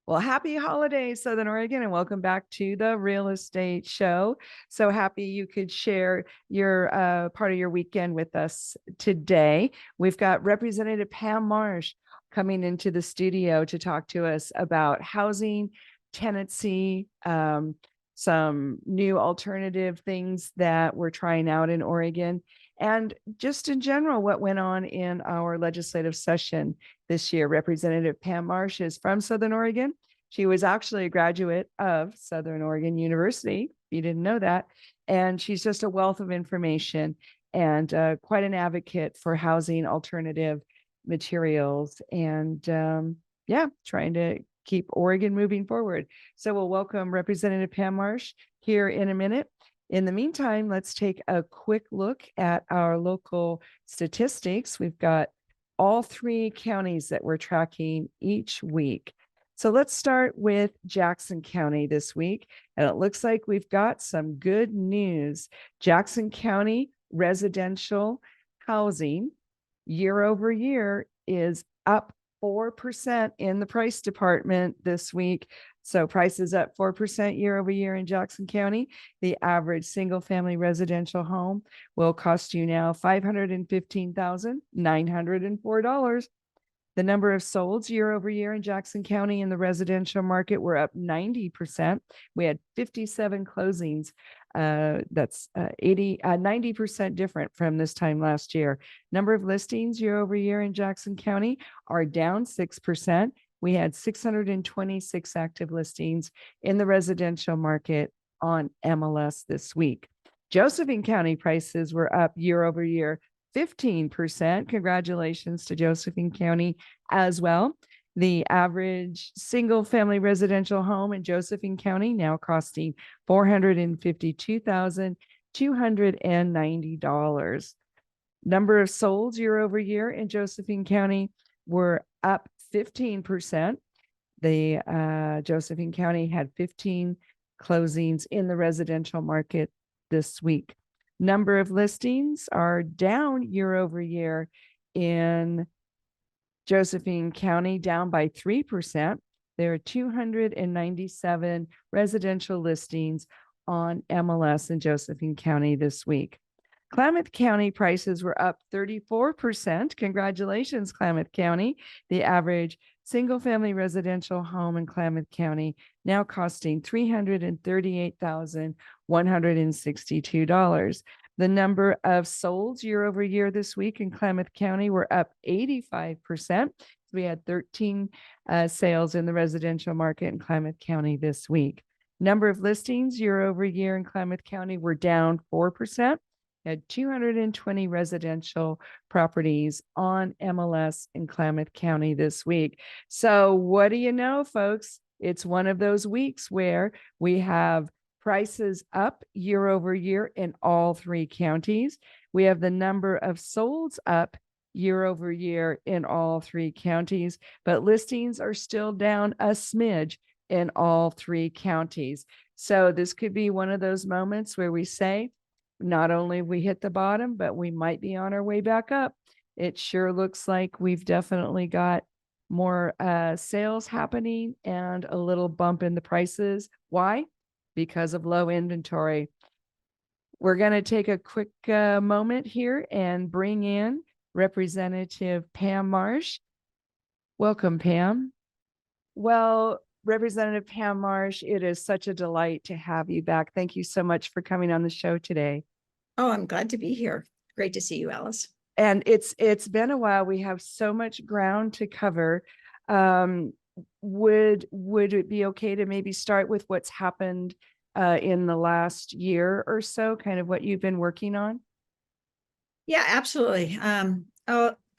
Well, happy holidays, Southern Oregon, and welcome back to the Real Estate Show. So happy you could share your part of your weekend with us today. We've got Representative Pam Marsh coming into the studio to talk to us about housing, tenancy, some new alternative things that we're trying out in Oregon, and just in general, what went on in our legislative session this year. Representative Pam Marsh is from Southern Oregon. She was actually a graduate of Southern Oregon University, if you didn't know that. And she's just a wealth of information and quite an advocate for housing alternative materials and trying to keep Oregon moving forward. So we'll welcome Representative Pam Marsh here in a minute. In the meantime, let's take a quick look at our local statistics. We've got all three counties that we're tracking each week. So let's start with Jackson County this week. And it looks like we've got some good news. Jackson County residential housing year over year is up 4% in the price department this week. So prices up 4% year over year in Jackson County. The average single family residential home will cost you now $515,904. The number of solds year over year in Jackson County in the residential market were up 90%. We had 57 closings. That's 90% different from this time last year. Number of listings year over year in Jackson County are down 6%. We had 626 active listings in the residential market on MLS this week. Josephine County prices were up year over year 15%. Congratulations to Josephine County as well. The average single family residential home in Josephine County now costing $452,290. Number of solds year over year in Josephine County were up 15%. The Josephine County had 15 closings in the residential market this week. Number of listings are down year over year in Josephine County, down by 3%. There are 297 residential listings on MLS in Josephine County this week. Klamath County prices were up 34%. Congratulations, Klamath County. The average single-family residential home in Klamath County now costing $338,162. The number of solds year over year this week in Klamath County were up 85%. We had 13 sales in the residential market in Klamath County this week. Number of listings year over year in Klamath County were down 4%. Had 220 residential properties on MLS in Klamath County this week. So what do you know, folks? It's one of those weeks where we have prices up year over year in all three counties. We have the number of solds up year over year in all three counties, but listings are still down a smidge in all three counties. So this could be one of those moments where we say, not only we hit the bottom, but we might be on our way back up. It sure looks like we've definitely got more sales happening and a little bump in the prices. Why? Because of low inventory. We're going to take a quick moment here and bring in Representative Pam Marsh. Welcome, Pam. Well, Representative Pam Marsh, it is such a delight to have you back. Thank you so much for coming on the show today. Oh, I'm glad to be here. Great to see you, Alice. And it's been a while. We have so much ground to cover. Would it be okay to maybe start with what's happened in the last year or so, kind of what you've been working on? Yeah, absolutely.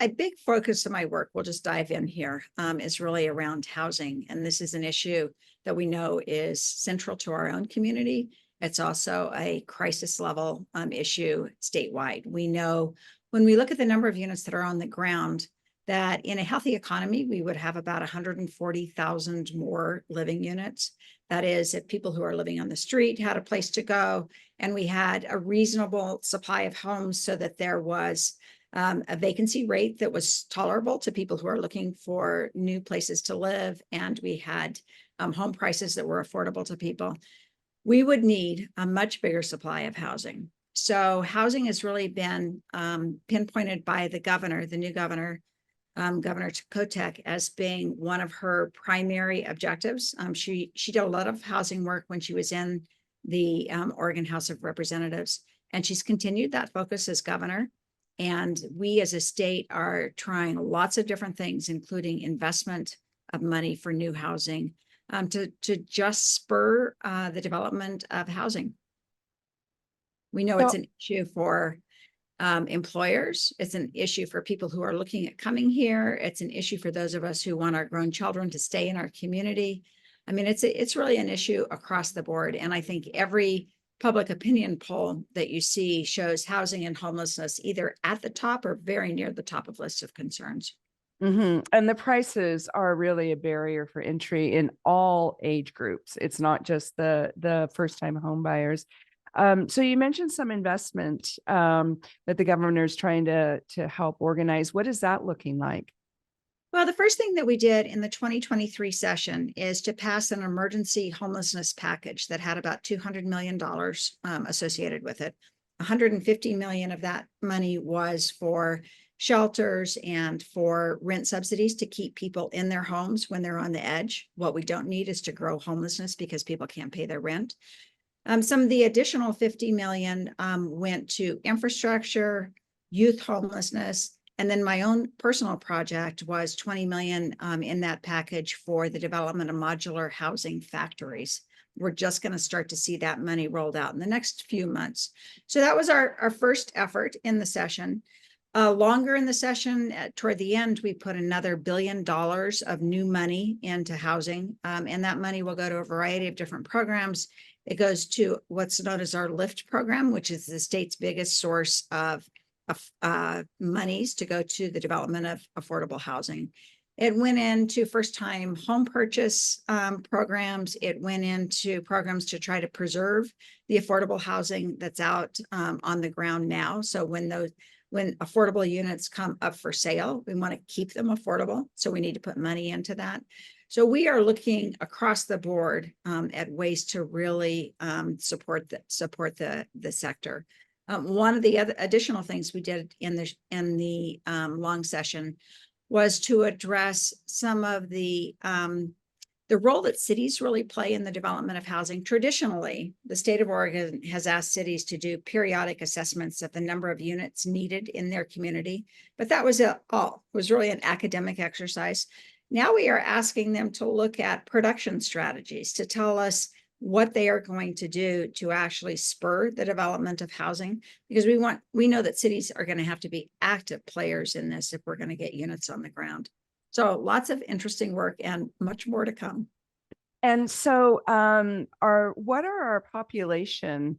A big focus of my work, we'll just dive in here, is really around housing. And this is an issue that we know is central to our own community. It's also a crisis level issue statewide. We know when we look at the number of units that are on the ground, that in a healthy economy, we would have about 140,000 more living units. That is, if people who are living on the street had a place to go, and we had a reasonable supply of homes so that there was a vacancy rate that was tolerable to people who are looking for new places to live, and we had home prices that were affordable to people. We would need a much bigger supply of housing. So housing has really been pinpointed by the governor, the new governor, Governor Kotek, as being one of her primary objectives. She did a lot of housing work when she was in the Oregon House of Representatives, and she's continued that focus as governor. And we as a state are trying lots of different things, including investment of money for new housing, to just spur the development of housing. We know it's an issue for employers. It's an issue for people who are looking at coming here. It's an issue for those of us who want our grown children to stay in our community. I mean, it's really an issue across the board. And I think every public opinion poll that you see shows housing and homelessness either at the top or very near the top of lists of concerns. Mm-hmm. And the prices are really a barrier for entry in all age groups. It's not just the first-time home buyers. So you mentioned some investment that the governor is trying to help organize. What is that looking like? Well, the first thing that we did in the 2023 session is to pass an emergency homelessness package that had about $200 million associated with it. $150 million of that money was for shelters and for rent subsidies to keep people in their homes when they're on the edge. What we don't need is to grow homelessness because people can't pay their rent. Some of the additional 50 million went to infrastructure, youth homelessness, and then my own personal project was 20 million in that package for the development of modular housing factories. We're just going to start to see that money rolled out in the next few months. So that was our first effort in the session. Longer in the session, toward the end, we put another $1 billion of new money into housing, and that money will go to a variety of different programs. It goes to what's known as our LIFT program, which is the state's biggest source of monies to go to the development of affordable housing. It went into first-time home purchase programs. It went into programs to try to preserve the affordable housing that's out on the ground now. So when affordable units come up for sale, we want to keep them affordable. So we need to put money into that. So we are looking across the board at ways to really support the sector. One of the other additional things we did in the long session was to address some of the role that cities really play in the development of housing. Traditionally, the state of Oregon has asked cities to do periodic assessments of the number of units needed in their community, but that was all. It was really an academic exercise. Now we are asking them to look at production strategies to tell us what they are going to do to actually spur the development of housing, because we know that cities are going to have to be active players in this if we're going to get units on the ground. So lots of interesting work and much more to come. And so what are our population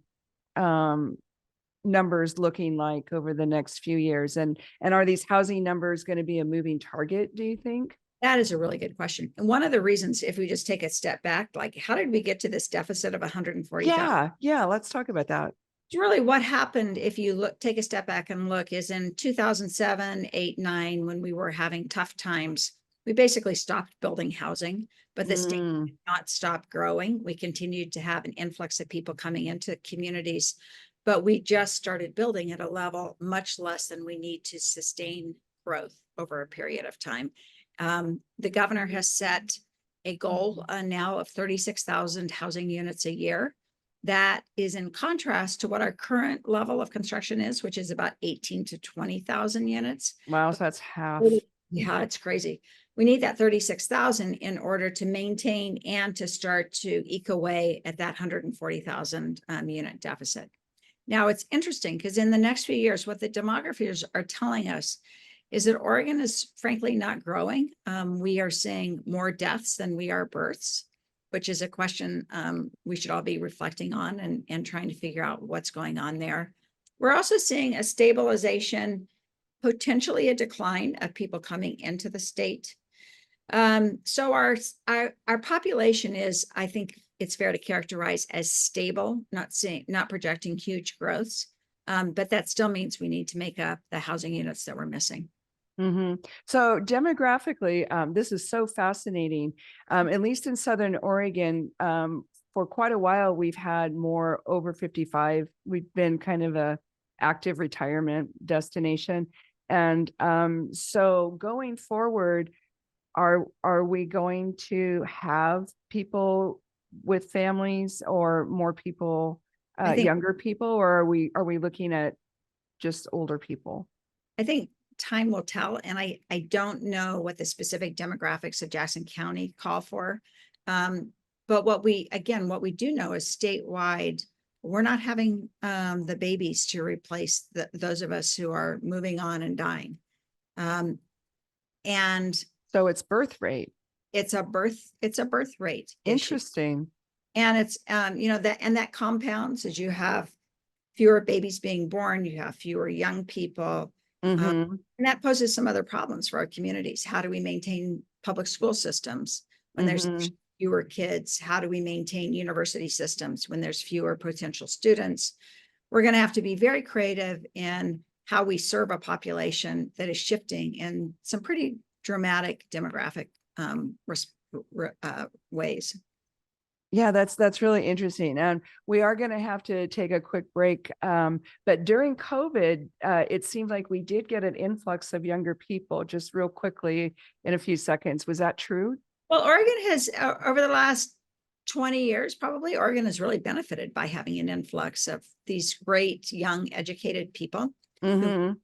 numbers looking like over the next few years? And are these housing numbers going to be a moving target, do you think? That is a really good question. And one of the reasons, if we just take a step back, like how did we get to this deficit of 140,000? Yeah, let's talk about that. Really what happened, if you take a step back and look, is in 2007, 8, 9, when we were having tough times, we basically stopped building housing, but the state did not stop growing. We continued to have an influx of people coming into communities, but we just started building at a level much less than we need to sustain growth over a period of time. The governor has set a goal now of 36,000 housing units a year. That is in contrast to what our current level of construction is, which is about 18 to 20,000 units. Wow, so that's half. Yeah, it's crazy. We need that 36,000 in order to maintain and to start to eke away at that 140,000 unit deficit. Now, it's interesting because in the next few years, what the demographers are telling us is that Oregon is frankly not growing. We are seeing more deaths than we are births, which is a question we should all be reflecting on and trying to figure out what's going on there. We're also seeing a stabilization, potentially a decline of people coming into the state. So our population is, I think it's fair to characterize as stable, not projecting huge growths. But that still means we need to make up the housing units that we're missing. So demographically, this is so fascinating. At least in Southern Oregon, for quite a while, we've had more over 55. We've been kind of a active retirement destination. And so going forward, are we going to have people with families or more people, I think younger people, or are we looking at just older people? I think time will tell, and I don't know what the specific demographics of Jackson County call for. But what we do know is statewide, we're not having the babies to replace those of us who are moving on and dying. And So it's birth rate. it's a birth rate issue. Interesting. And it's that compounds as you have fewer babies being born, you have fewer young people. And that poses some other problems for our communities. How do we maintain public school systems when there's fewer kids? How do we maintain university systems when there's fewer potential students? We're going to have to be very creative in how we serve a population that is shifting in some pretty dramatic demographic ways. Yeah, that's really interesting. And we are going to have to take a quick break. But during COVID, it seemed like we did get an influx of younger people just real quickly in a few seconds. Was that true? Well, Oregon has, over the last 20 years, probably, Oregon has really benefited by having an influx of these great, young, educated people. A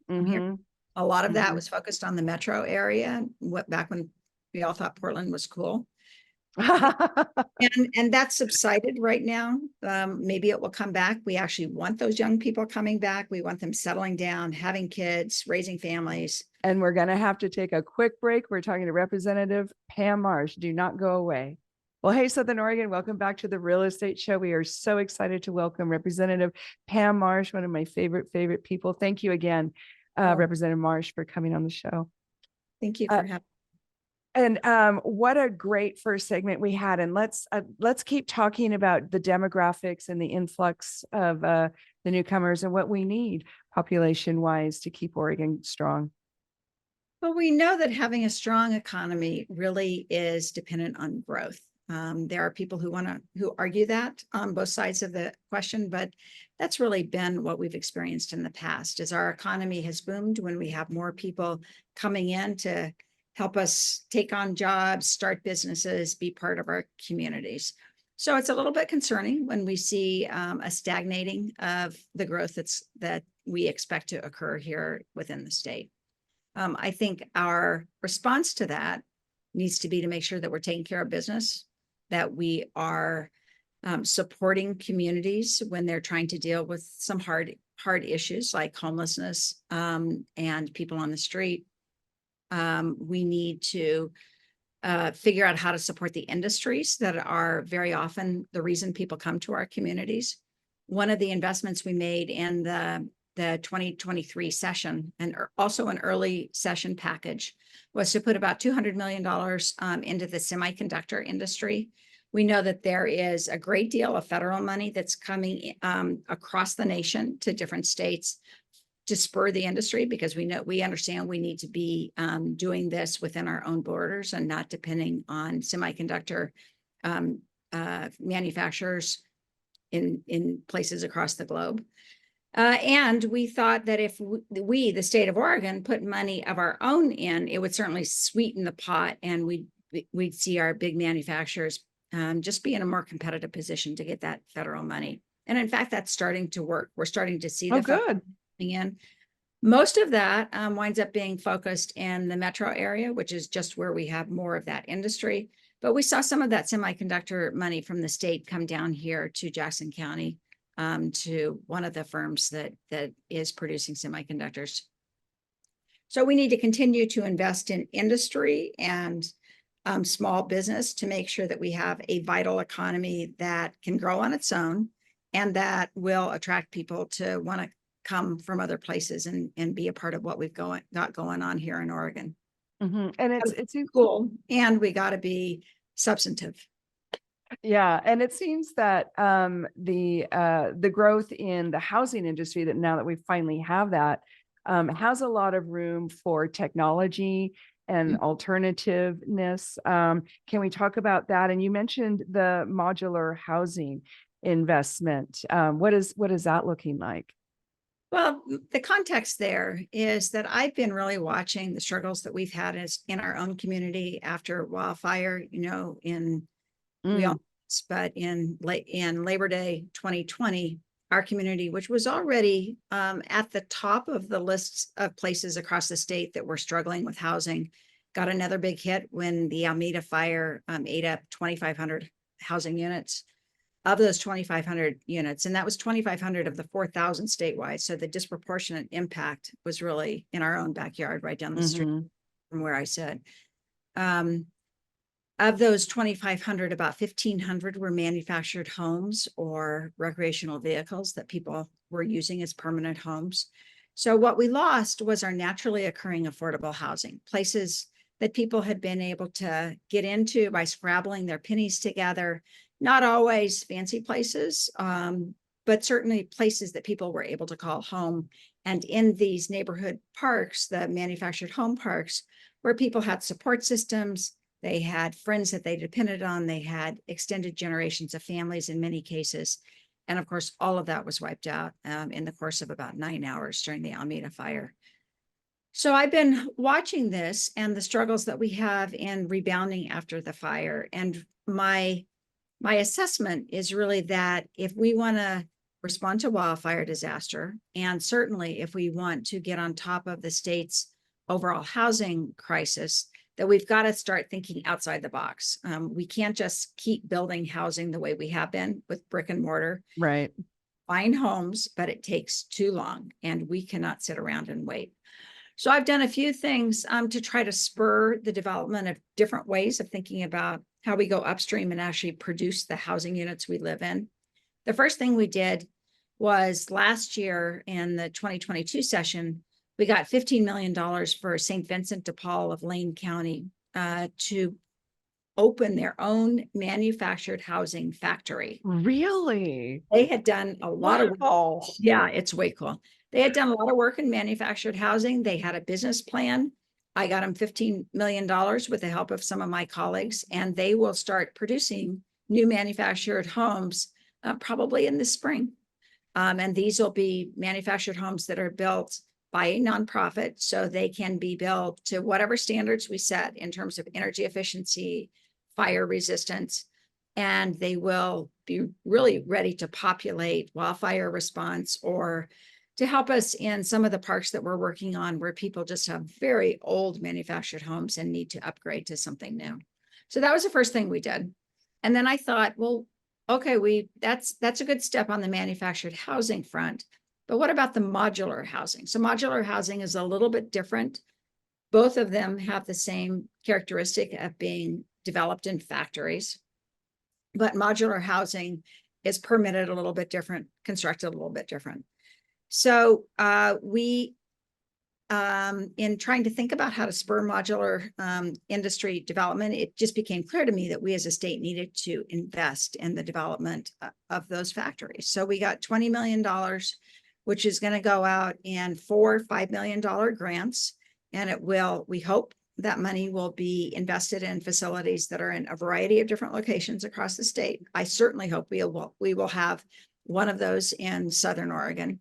lot of that was focused on the metro area, back when we all thought Portland was cool. And that's subsided right now. Maybe it will come back. We actually want those young people coming back. We want them settling down, having kids, raising families. And we're going to have to take a quick break. We're talking to Representative Pam Marsh. Do not go away. Well, hey, Southern Oregon, welcome back to the Real Estate Show. We are so excited to welcome Representative Pam Marsh, one of my favorite people. Thank you again, Representative Marsh, for coming on the show. Thank you for having me. And what a great first segment we had. And let's keep talking about the demographics and the influx of the newcomers and what we need population-wise to keep Oregon strong. Well, we know that having a strong economy really is dependent on growth. There are people who argue that on both sides of the question, but that's really been what we've experienced in the past. Is our economy has boomed when we have more people coming in to help us take on jobs, start businesses, be part of our communities. So it's a little bit concerning when we see a stagnating of the growth that we expect to occur here within the state. I think our response to that needs to be to make sure that we're taking care of business, that we are supporting communities when they're trying to deal with some hard issues like homelessness and people on the street. We need to figure out how to support the industries that are very often the reason people come to our communities. One of the investments we made in the 2023 session and also an early session package was to put about $200 million into the semiconductor industry. We know that there is a great deal of federal money that's coming across the nation to different states to spur the industry, because we understand we need to be doing this within our own borders and not depending on semiconductor manufacturers in places across the globe. And we thought that if we, the state of Oregon, put money of our own in, it would certainly sweeten the pot, and we'd see our big manufacturers just be in a more competitive position to get that federal money. And in fact, that's starting to work. We're starting to see the good in. Most of that winds up being focused in the metro area, which is just where we have more of that industry. But we saw some of that semiconductor money from the state come down here to Jackson County, to one of the firms that is producing semiconductors. So we need to continue to invest in industry and small business to make sure that we have a vital economy that can grow on its own and that will attract people to want to come from other places and be a part of what we've got going on here in Oregon. And it's cool, and we got to be substantive. Yeah, and it seems that the growth in the housing industry, that now that we finally have that, has a lot of room for technology and alternativeness. Can we talk about that? And you mentioned the modular housing investment. What is that looking like? Well, the context there is that I've been really watching the struggles that we've had as in our own community after wildfire, in we all, Mm, but in Labor Day 2020, our community, which was already at the top of the lists of places across the state that were struggling with housing, got another big hit when the Almeda Fire ate up 2,500 housing units. Of those 2,500 units, and that was 2,500 of the 4,000 statewide. So the disproportionate impact was really in our own backyard, right down the street mhm. from where I said. Of those 2,500, about 1,500 were manufactured homes or recreational vehicles that people were using as permanent homes. So what we lost was our naturally occurring affordable housing, places that people had been able to get into by scrabbling their pennies together, not always fancy places, but certainly places that people were able to call home. And in these neighborhood parks, the manufactured home parks, where people had support systems, they had friends that they depended on, they had extended generations of families in many cases. And of course, all of that was wiped out in the course of about 9 hours during the Almeda Fire. So I've been watching this and the struggles that we have in rebounding after the fire. And my assessment is really that if we want to respond to wildfire disaster, and certainly if we want to get on top of the state's overall housing crisis, that we've got to start thinking outside the box. We can't just keep building housing the way we have been with brick and mortar. Right. Find homes, but it takes too long, and we cannot sit around and wait. So I've done a few things to try to spur the development of different ways of thinking about how we go upstream and actually produce the housing units we live in. The first thing we did was last year in the 2022 session, we got $15 million for St. Vincent de Paul of Lane County to open their own manufactured housing factory. Really? They had done a lot of work. Wow. Yeah, it's way cool. They had done a lot of work in manufactured housing. They had a business plan. I got them $15 million with the help of some of my colleagues, and they will start producing new manufactured homes probably in the spring. And these will be manufactured homes that are built by a nonprofit, so they can be built to whatever standards we set in terms of energy efficiency, fire resistance, and they will be really ready to populate wildfire response or to help us in some of the parks that we're working on where people just have very old manufactured homes and need to upgrade to something new. So that was the first thing we did. And then I thought, well, okay, that's a good step on the manufactured housing front. But what about the modular housing? So modular housing is a little bit different. Both of them have the same characteristic of being developed in factories, but modular housing is permitted a little bit different, constructed a little bit different. So we, in trying to think about how to spur modular industry development, it just became clear to me that we as a state needed to invest in the development of those factories. So we got $20 million, which is going to go out in 4 $5 million grants. And it will, we hope that money will be invested in facilities that are in a variety of different locations across the state. I certainly hope we will have one of those in Southern Oregon.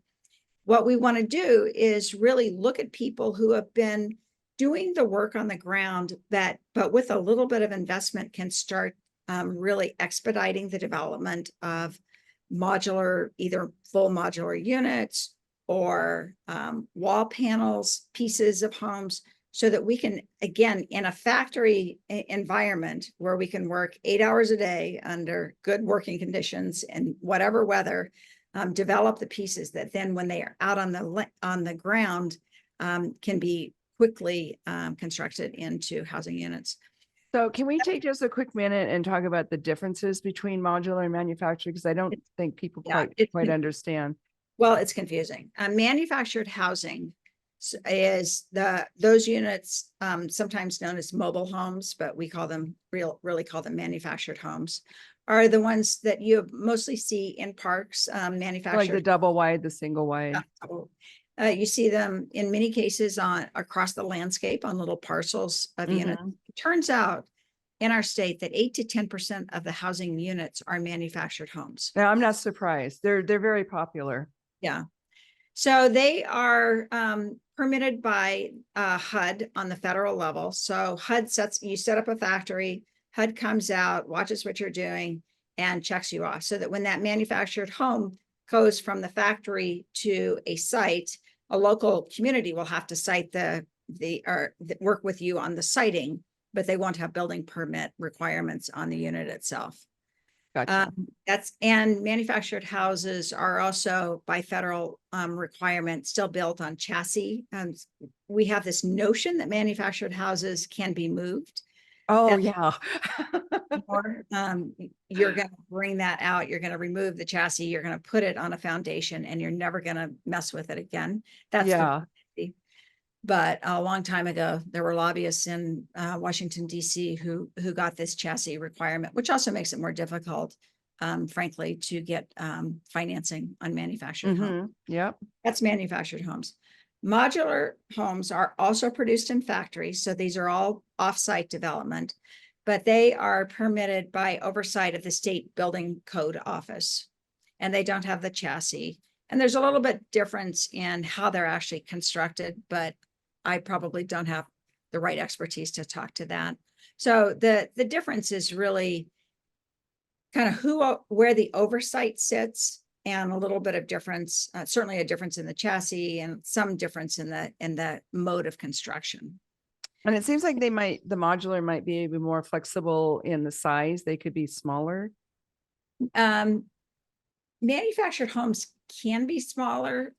What we want to do is really look at people who have been doing the work on the ground but with a little bit of investment can start really expediting the development of modular, either full modular units or wall panels, pieces of homes, so that we can, again, in a factory environment where we can work 8 hours a day under good working conditions and whatever weather, develop the pieces that then when they are out on the ground can be quickly constructed into housing units. So can we take just a quick minute and talk about the differences between modular and manufactured? Because I don't think people quite understand. Well, it's confusing. Manufactured housing is those units, sometimes known as mobile homes, but we call them really call them manufactured homes, are the ones that you mostly see in parks, Like the manufactured. double wide, the single wide. You see them in many cases across the landscape on little parcels of units. It turns out in our state that 8 to 10% of the housing units are manufactured homes. Now, I'm not surprised. They're very popular. Yeah. So they are permitted by HUD on the federal level. So HUD you set up a factory, HUD comes out, watches what you're doing, and checks you off, so that when that manufactured home goes from the factory to a site, a local community will have to cite work with you on the siting, but they won't have building permit requirements on the unit itself. Gotcha. And manufactured houses are also by federal requirement still built on chassis. We have this notion that manufactured houses can be moved. Oh, yeah. Or you're going to bring that out. You're going to remove the chassis. You're going to put it on a foundation, and you're never going to mess with it again. That's Yeah. But a long time ago, there were lobbyists in Washington, D.C. who got this chassis requirement, which also makes it more difficult, frankly, to get financing on manufactured homes. Yep. That's manufactured homes. Modular homes are also produced in factories. So these are all off-site development, but they are permitted by oversight of the state building code office, and they don't have the chassis. And there's a little bit difference in how they're actually constructed, but I probably don't have the right expertise to talk to that. So the difference is really kind of where the oversight sits, and a little bit of difference, certainly a difference in the chassis, and some difference in the mode of construction. And it seems like the modular might be even more flexible in the size. They could be smaller. Manufactured homes can be smaller,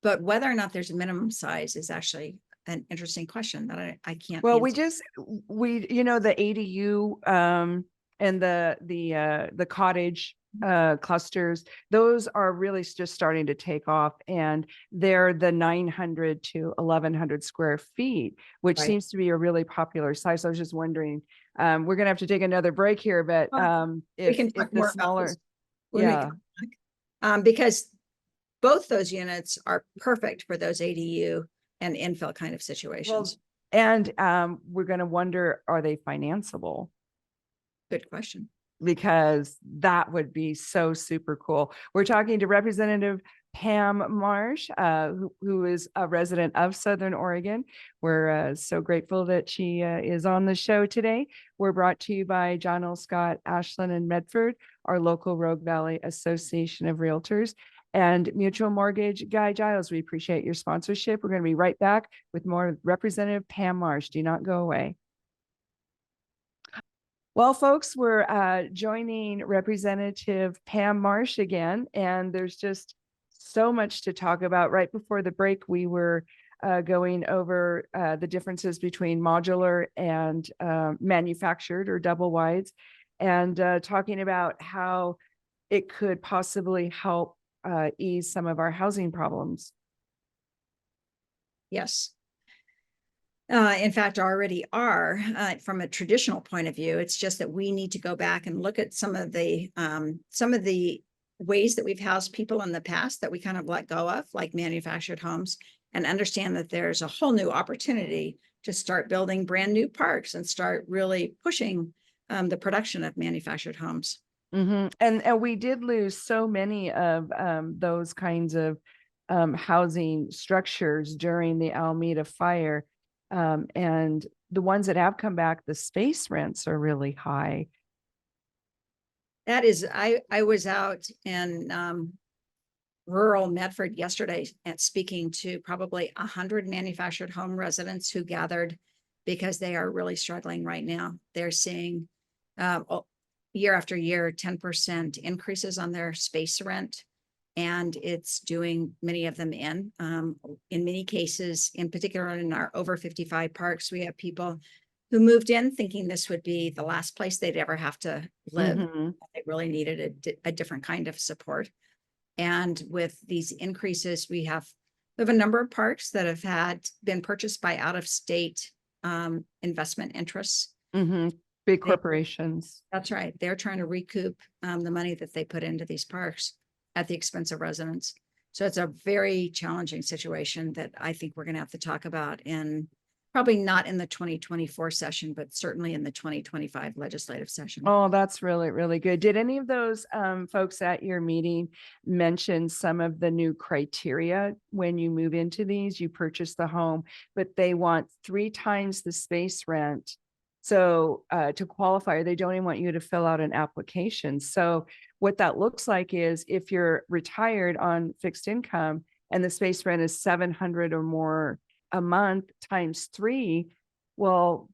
but whether or not there's a minimum size is actually an interesting question that I can't. Well, answer. the ADU and the cottage clusters, those are really just starting to take off, and they're the 900 to 1100 square feet, which seems to be a really popular size. So I was just wondering, we're gonna have to take another break here, but we can talk more smaller, because both those units are perfect for those ADU and infill kind of situations. Well, and we're going to wonder, are they financeable? Good question. Because that would be so super cool. We're talking to Representative Pam Marsh, who is a resident of Southern Oregon. We're so grateful that she is on the show today. We're brought to you by John L. Scott, Ashland, and Medford, our local Rogue Valley Association of Realtors, and Mutual Mortgage. Guy Giles, we appreciate your sponsorship. We're going to be right back with more Representative Pam Marsh. Do not go away. Well, folks, we're joining Representative Pam Marsh again, and there's just so much to talk about. Right before the break, we were going over the differences between modular and manufactured or double wides, and talking about how it could possibly help ease some of our housing problems. Yes. In fact, already are from a traditional point of view. It's just that we need to go back and look at some of the ways that we've housed people in the past that we kind of let go of, like manufactured homes, and understand that there's a whole new opportunity to start building brand new parks and start really pushing the production of manufactured homes. And we did lose so many of those kinds of housing structures during the Almeda Fire. And the ones that have come back, the space rents are really high. That is, I was out in rural Medford yesterday and speaking to probably 100 manufactured home residents who gathered because they are really struggling right now. They're seeing year after year 10% increases on their space rent, and it's doing many of them in many cases, in particular in our over 55 parks, we have people who moved in thinking this would be the last place they'd ever have to live. They really needed a different kind of support. And with these increases, we have a number of parks that have been purchased by out-of-state investment interests. Big They- corporations. That's right. They're trying to recoup the money that they put into these parks at the expense of residents. So it's a very challenging situation that I think we're going to have to talk about in probably not in the 2024 session, but certainly in the 2025 legislative session. Oh, that's really, really good. Did any of those folks at your meeting mention some of the new criteria when you move into these? You purchase the home, but they want 3 times the space rent. So to qualify, they don't even want you to fill out an application. So what that looks like is if you're retired on fixed income and the space rent is 700 or more a month times 3, well,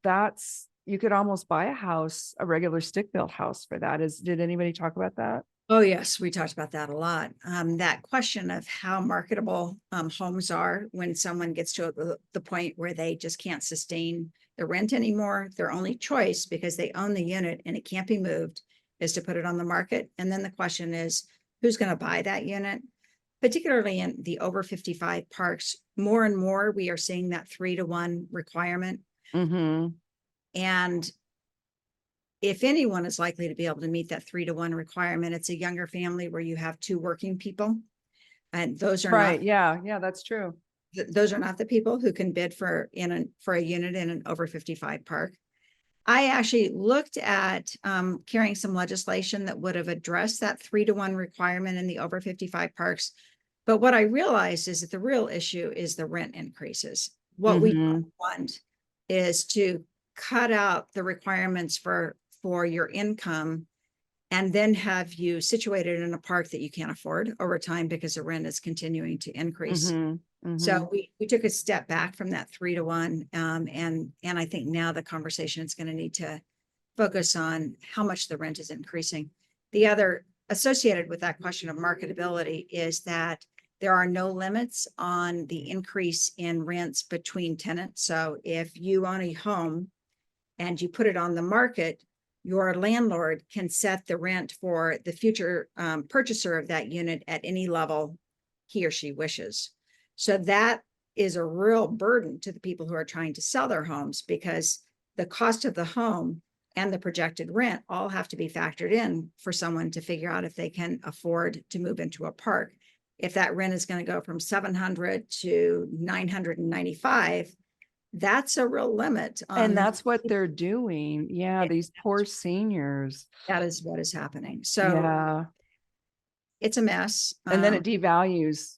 you could almost buy a house, a regular stick-built house for that. Did anybody talk about that? Oh, yes, we talked about that a lot. That question of how marketable homes are when someone gets to the point where they just can't sustain the rent anymore. Their only choice, because they own the unit and it can't be moved, is to put it on the market. And then the question is, who's going to buy that unit? Particularly in the over 55 parks, more and more we are seeing that 3-to-1 requirement. And if anyone is likely to be able to meet that 3-to-1 requirement, it's a younger family where you have 2 working people. And those are Right. not, Yeah, that's true. those are not the people who can bid for a unit in an over 55 park. I actually looked at carrying some legislation that would have addressed that 3-to-1 requirement in the over 55 parks. But what I realized is that the real issue is the rent increases. What we don't want is to cut out the requirements for your income and then have you situated in a park that you can't afford over time because the rent is continuing to increase. So we took a step back from that 3-to-1. And I think now the conversation is going to need to focus on how much the rent is increasing. The other associated with that question of marketability is that there are no limits on the increase in rents between tenants. So if you own a home and you put it on the market, your landlord can set the rent for the future purchaser of that unit at any level he or she wishes. So that is a real burden to the people who are trying to sell their homes, because the cost of the home and the projected rent all have to be factored in for someone to figure out if they can afford to move into a park. If that rent is going to go from 700 to 995, that's a real limit. And that's what they're doing. Yeah, these poor seniors. That is what is happening. So yeah, it's a mess. And then it devalues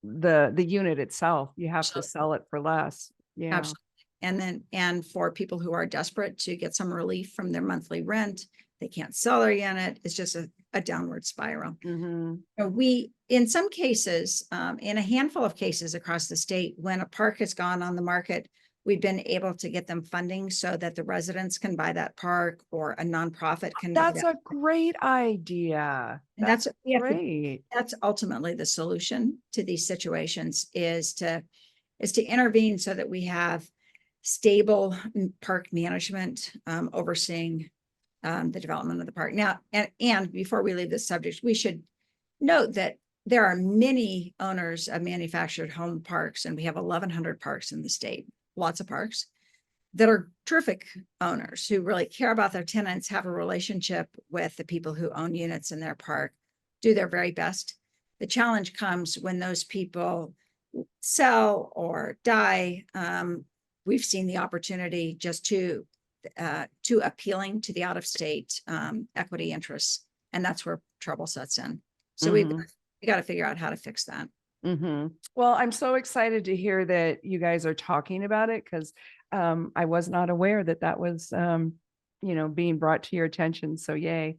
the unit itself. You have to sell it for less. Yeah. Absolutely. And for people who are desperate to get some relief from their monthly rent, they can't sell their unit. It's just a downward spiral. We, in some cases, in a handful of cases across the state, when a park has gone on the market, we've been able to get them funding so that the residents can buy that park or a nonprofit can buy That's a great idea. And that's great. That's ultimately the solution to these situations, is to intervene so that we have stable park management overseeing the development of the park. Now, and before we leave this subject, we should note that there are many owners of manufactured home parks, and we have 1,100 parks in the state, lots of parks, that are terrific owners who really care about their tenants, have a relationship with the people who own units in their park, do their very best. The challenge comes when those people sell or die. We've seen the opportunity just too appealing to the out-of-state equity interests, and that's where trouble sets in. So we got to figure out how to fix that. Well, I'm so excited to hear that you guys are talking about it, because I was not aware that was being brought to your attention. So yay,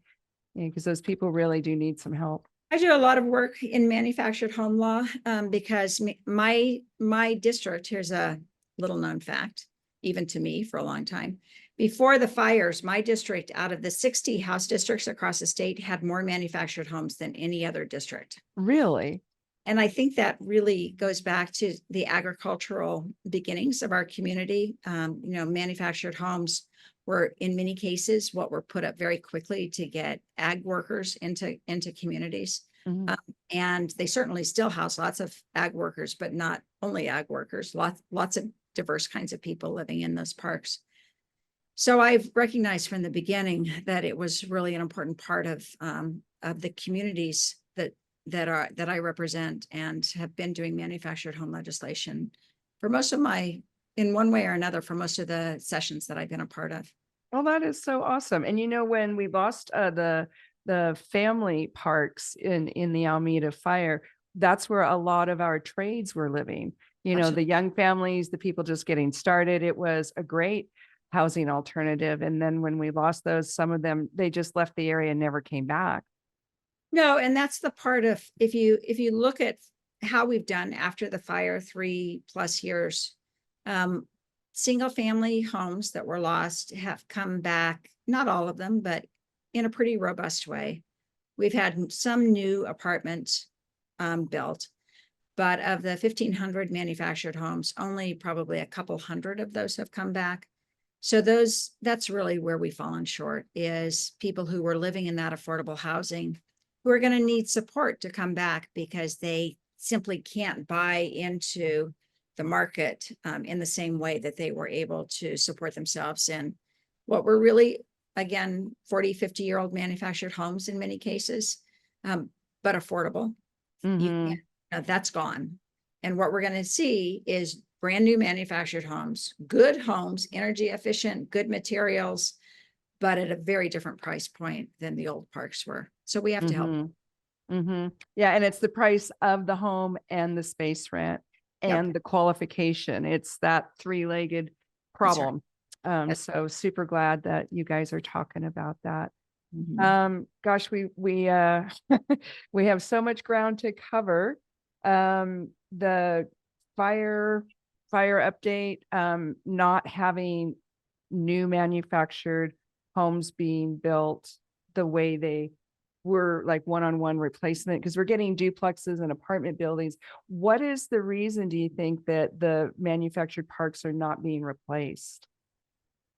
because those people really do need some help. I do a lot of work in manufactured home law because my district, here's a little known fact, even to me for a long time. Before the fires, my district, out of the 60 house districts across the state, had more manufactured homes than any other district. Really? And I think that really goes back to the agricultural beginnings of our community. Manufactured homes were, in many cases, what were put up very quickly to get ag workers into communities. Mhm. And they certainly still house lots of ag workers, but not only ag workers, lots of diverse kinds of people living in those parks. So I've recognized from the beginning that it was really an important part of the communities that I represent, and have been doing manufactured home legislation for most of in one way or another, for most of the sessions that I've been a part of. Well, that is so awesome. And when we lost the family parks in the Almeda fire, that's where a lot of our trades were living. The Absolutely. young families, the people just getting started. It was a great housing alternative. And then when we lost those, some of them, they just left the area and never came back. No, and that's the part of, if you look at how we've done after the fire, 3+ years, single family homes that were lost have come back, not all of them, but in a pretty robust way. We've had some new apartments built, but of the 1,500 manufactured homes, only probably a couple hundred of those have come back. So that's really where we've fallen short, is people who were living in that affordable housing who are going to need support to come back, because they simply can't buy into the market in the same way that they were able to support themselves in what were really, again, 40, 50-year-old manufactured homes in many cases, but affordable. Mm-hmm. That's gone. And what we're going to see is brand new manufactured homes, good homes, energy efficient, good materials, but at a very different price point than the old parks were. So we have to help. Mm-hmm. Mm-hmm. Yeah. And it's the price of the home and the space rent Yep. and the qualification. It's that three-legged That's right. problem. So super glad that you guys are talking about that. Mhm. Gosh, we we have so much ground to cover. The fire update, not having new manufactured homes being built the way they were, like one-on-one replacement, because we're getting duplexes and apartment buildings. What is the reason, do you think, that the manufactured parks are not being replaced?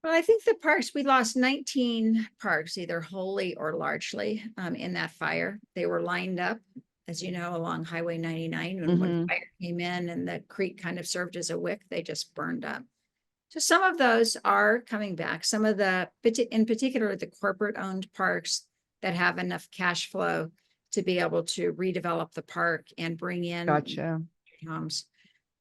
Well, I think the parks, we lost 19 parks, either wholly or largely, in that fire. They were lined up, as you know, along Highway 99. And when Mm-hmm. fire came in and the creek kind of served as a wick, they just burned up. So some of those are coming back. Some of in particular, the corporate owned parks that have enough cash flow to be able to redevelop the park and bring in Gotcha. homes.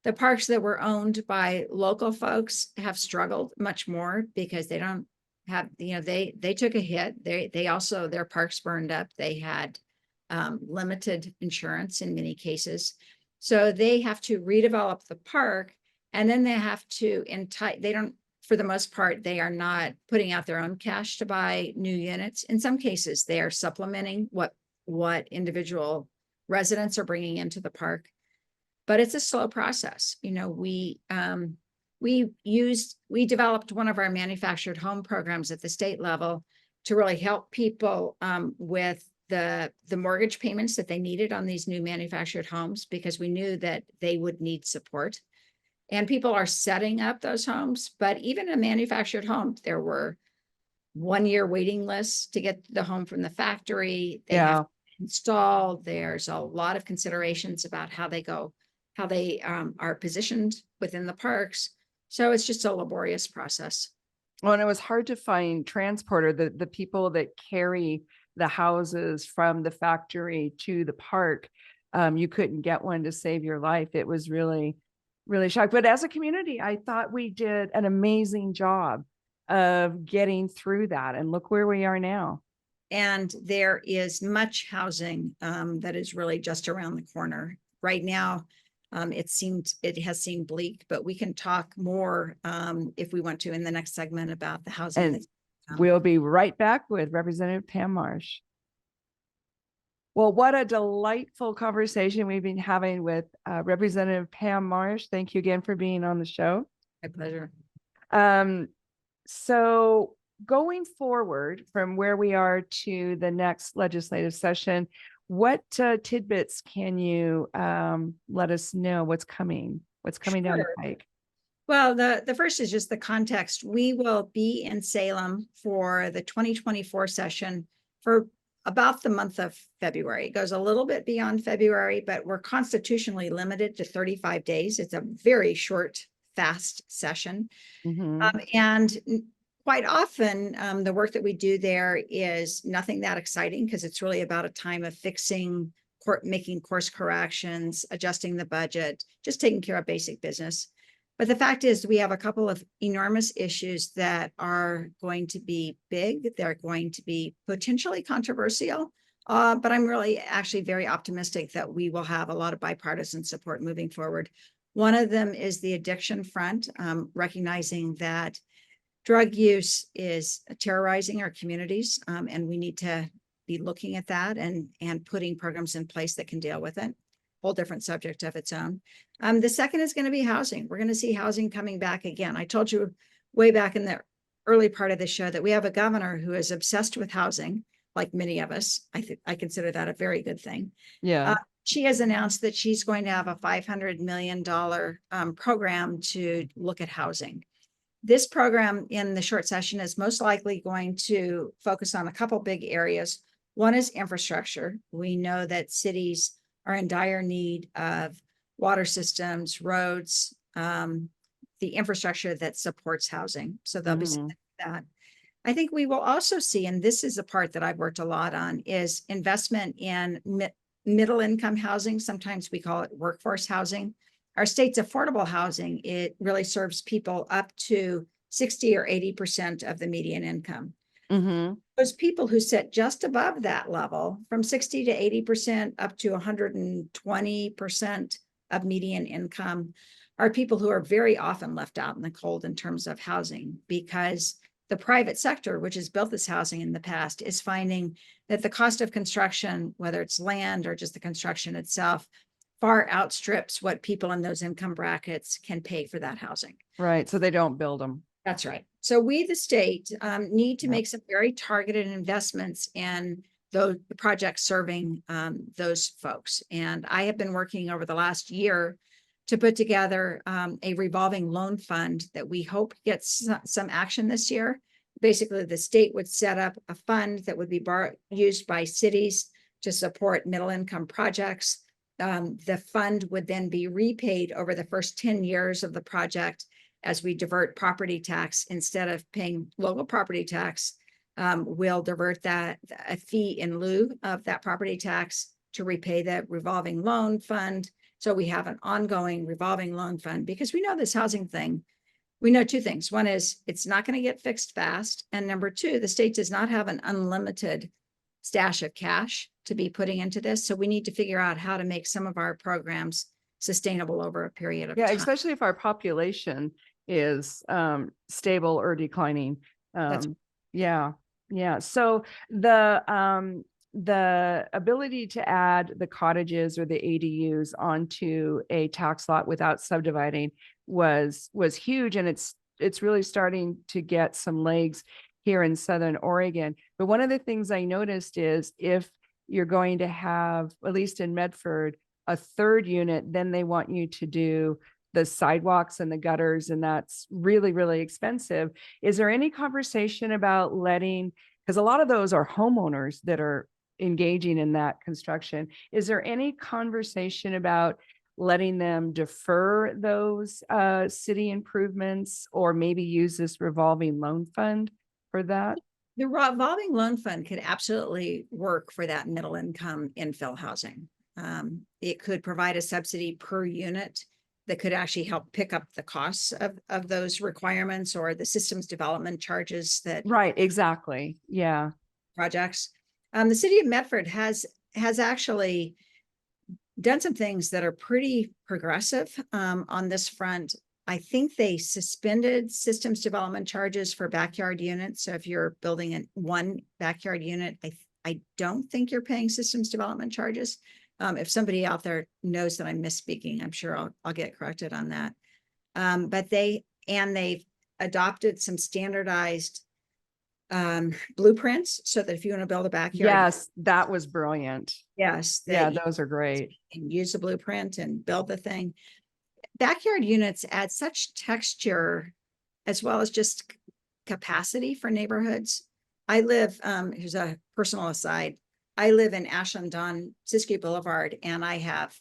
The parks that were owned by local folks have struggled much more, because they don't have, they took a hit. They also, their parks burned up. They had limited insurance in many cases. So they have to redevelop the park, and then they have to they don't, for the most part, they are not putting out their own cash to buy new units. In some cases, they are supplementing what individual residents are bringing into the park. But it's a slow process. We developed one of our manufactured home programs at the state level to really help people with the mortgage payments that they needed on these new manufactured homes, because we knew that they would need support. And people are setting up those homes, but even a manufactured home, there were 1-year waiting lists to get the home from the factory. They have Yeah. to install. There's a lot of considerations about how they are positioned within the parks. So it's just a laborious process. Well, and it was hard to find transporter, the people that carry the houses from the factory to the park. You couldn't get one to save your life. It was really, really shocked. But as a community, I thought we did an amazing job of getting through that. And look where we are now. And there is much housing that is really just around the corner. Right now, it has seemed bleak, but we can talk more if we want to in the next segment about the housing. And we'll be right back with Representative Pam Marsh. Well, what a delightful conversation we've been having with Representative Pam Marsh. Thank you again for being on the show. My pleasure. So going forward from where we are to the next legislative session, what tidbits can you let us know what's coming down the pike? Well, the first is just the context. We will be in Salem for the 2024 session for about the month of February. It goes a little bit beyond February, but we're constitutionally limited to 35 days. It's a very short, fast session. Mhm. And quite often, the work that we do there is nothing that exciting because it's really about a time of fixing, making course corrections, adjusting the budget, just taking care of basic business. But the fact is, we have a couple of enormous issues that are going to be big. They're going to be potentially controversial. But I'm really actually very optimistic that we will have a lot of bipartisan support moving forward. One of them is the addiction front, recognizing that drug use is terrorizing our communities, and we need to be looking at that and putting programs in place that can deal with it. Whole different subject of its own. The second is going to be housing. We're going to see housing coming back again. I told you way back in the early part of the show that we have a governor who is obsessed with housing, like many of us. I consider that a very good thing. Yeah. She has announced that she's going to have a $500 million program to look at housing. This program in the short session is most likely going to focus on a couple big areas. One is infrastructure. We know that cities are in dire need of water systems, roads, the infrastructure that supports housing. So they'll be that. I think we will also see, and this is a part that I've worked a lot on, is investment in middle income housing. Sometimes we call it workforce housing. Our state's affordable housing, it really serves people up to 60 or 80% of the median income. Mm-hmm. Those people who sit just above that level, from 60 to 80% up to 120% of median income, are people who are very often left out in the cold in terms of housing, because the private sector, which has built this housing in the past, is finding that the cost of construction, whether it's land or just the construction itself, far outstrips what people in those income brackets can pay for that housing. Right. So they don't build them. That's right. So we, the state, need to make some very targeted investments in those projects serving those folks. And I have been working over the last year to put together a revolving loan fund that we hope gets some action this year. Basically, the state would set up a fund that would be used by cities to support middle income projects. The fund would then be repaid over the first 10 years of the project as we divert property tax. Instead of paying local property tax, we'll divert that a fee in lieu of that property tax to repay the revolving loan fund. So we have an ongoing revolving loan fund, because we know this housing thing. We know two things. One is it's not going to get fixed fast. And number two, the state does not have an unlimited stash of cash to be putting into this. So we need to figure out how to make some of our programs sustainable over a period of time. Especially if our population is stable or declining. Yeah. So the ability to add the cottages or the ADUs onto a tax lot without subdividing was huge, and it's really starting to get some legs here in Southern Oregon. But one of the things I noticed is if you're going to have, at least in Medford, a third unit, then they want you to do the sidewalks and the gutters, and that's really, really expensive. Is there any conversation about letting, because a lot of those are homeowners that are engaging in that construction. Is there any conversation about letting them defer those city improvements, or maybe use this revolving loan fund for that? The revolving loan fund could absolutely work for that middle income infill housing. It could provide a subsidy per unit that could actually help pick up the costs of those requirements, or the systems development charges that. Right, exactly. Yeah. Projects. The city of Medford has actually done some things that are pretty progressive on this front. I think they suspended systems development charges for backyard units. So if you're building one backyard unit, I don't think you're paying systems development charges. If somebody out there knows that I'm misspeaking, I'm sure I'll get corrected on that. But they've adopted some standardized blueprints, so that if you want to build a backyard. Yes, that was brilliant. Yes. Yeah, those are great. And use a blueprint and build the thing. Backyard units add such texture as well as just capacity for neighborhoods. I live, here's a personal aside. I live in Ashland on Siskiyou Boulevard, and I have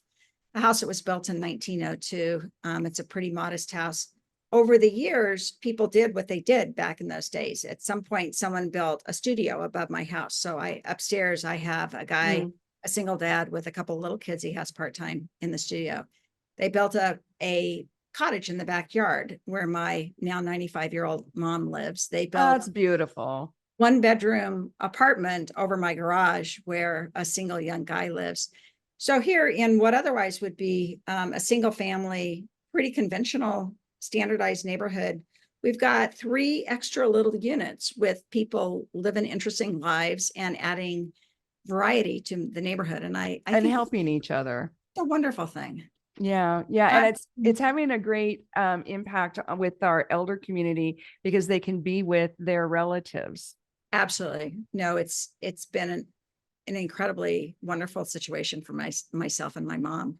a house that was built in 1902. It's a pretty modest house. Over the years, people did what they did back in those days. At some point, someone built a studio above my house. So upstairs, I have a guy, a single dad with a couple of little kids he has part-time in the studio. They built a cottage in the backyard where my now 95-year-old mom lives. They Oh, built that's beautiful. 1-bedroom apartment over my garage where a single young guy lives. So here in what otherwise would be a single family, pretty conventional, standardized neighborhood, we've got 3 extra little units with people living interesting lives and adding variety to the neighborhood. And I And think helping each other. it's a wonderful thing. Yeah. Yeah. And it's having a great impact with our elder community because they can be with their relatives. Absolutely. No, it's been an incredibly wonderful situation for myself and my mom.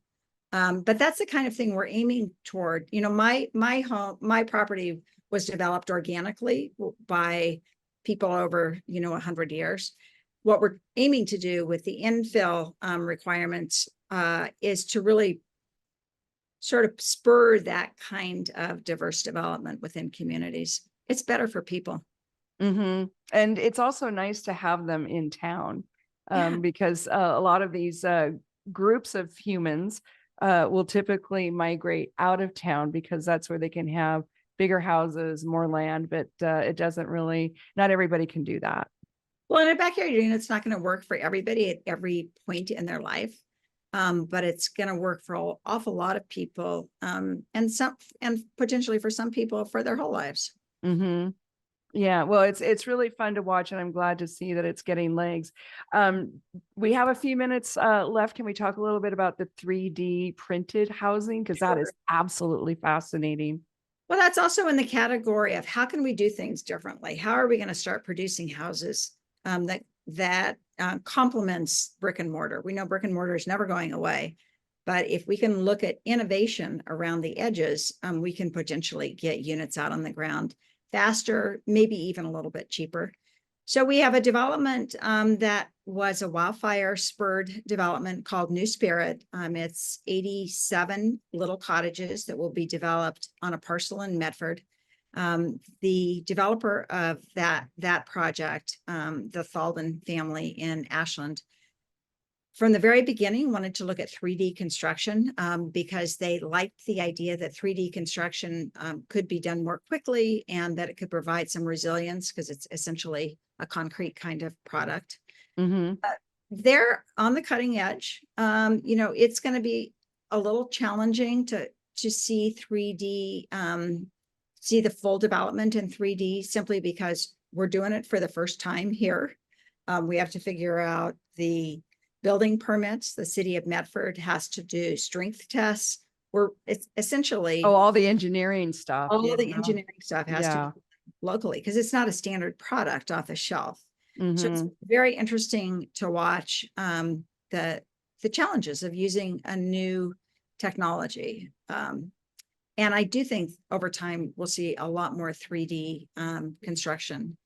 But that's the kind of thing we're aiming toward. You know, my home, my property was developed organically by people over, 100 years. What we're aiming to do with the infill requirements is to really sort of spur that kind of diverse development within communities. It's better for people. Mm-hmm. And it's also nice to have them in town because a lot of these groups of humans will typically migrate out of town because that's where they can have bigger houses, more land, but it doesn't really, not everybody can do that. Well, in a backyard unit's not going to work for everybody at every point in their life. But it's going to work for an awful lot of people, and potentially for some people for their whole lives. Mm-hmm. Yeah, well, it's really fun to watch, and I'm glad to see that it's getting legs. We have a few minutes left. Can we talk a little bit about the 3D printed housing? Because that is absolutely fascinating. Well, that's also in the category of how can we do things differently? How are we going to start producing houses that complements brick and mortar? We know brick and mortar is never going away, but if we can look at innovation around the edges, we can potentially get units out on the ground faster, maybe even a little bit cheaper. So we have a development that was a wildfire spurred development called New Spirit. It's 87 little cottages that will be developed on a parcel in Medford. The developer of that project, the Thalden family in Ashland, from the very beginning wanted to look at 3D construction because they liked the idea that 3D construction could be done more quickly and that it could provide some resilience because it's essentially a concrete kind of product. Mm-hmm. They're on the cutting edge. It's going to be a little challenging to see 3D, see the full development in 3D simply because we're doing it for the first time here. We have to figure out the building permits. The city of Medford has to do strength tests. It's essentially all the engineering stuff. all the engineering stuff has to be locally because it's not a standard product off the shelf. Mm-hmm. So it's very interesting to watch the challenges of using a new technology. And I do think over time we'll see a lot more 3D construction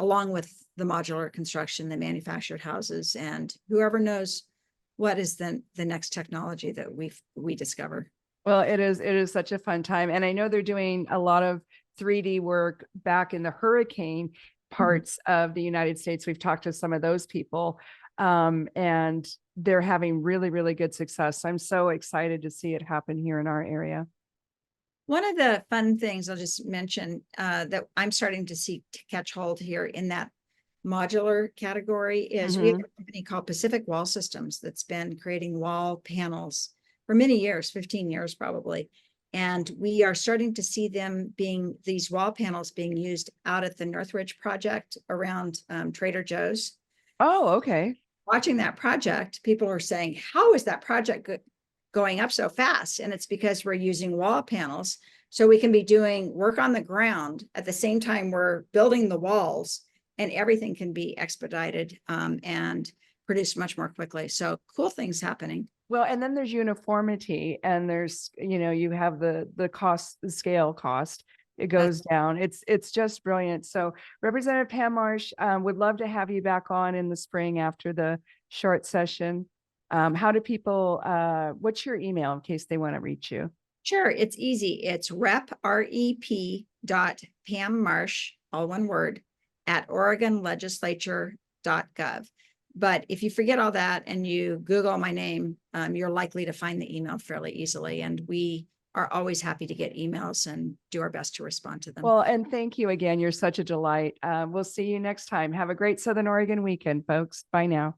along with the modular construction, the manufactured houses, and whoever knows what is the next technology that we discover. Well, it is such a fun time. And I know they're doing a lot of 3D work back in the hurricane parts of the United States. We've talked to some of those people and they're having really, really good success. I'm so excited to see it happen here in our area. One of the fun things I'll just mention that I'm starting to see to catch hold here in that modular category is we have a company called Pacific Wall Systems that's been creating wall panels for many years, 15 years probably. And we are starting to see these wall panels being used out at the Northridge project around Trader Joe's. Oh, okay. Watching that project, people are saying, how is that project going up so fast? And it's because we're using wall panels. So we can be doing work on the ground at the same time we're building the walls, and everything can be expedited and produced much more quickly. So cool things happening. Well, and then there's uniformity and there's, you have the cost, the scale cost, it goes down. It's just brilliant. So Representative Pam Marsh, would love to have you back on in the spring after the short session. How do people, what's your email in case they want to reach you? Sure, it's easy. It's rep Marsh, all one word, at oregonlegislature.gov. But if you forget all that and you Google my name, you're likely to find the email fairly easily. And we are always happy to get emails and do our best to respond to them. Well, and thank you again. You're such a delight. We'll see you next time. Have a great Southern Oregon weekend, folks. Bye now.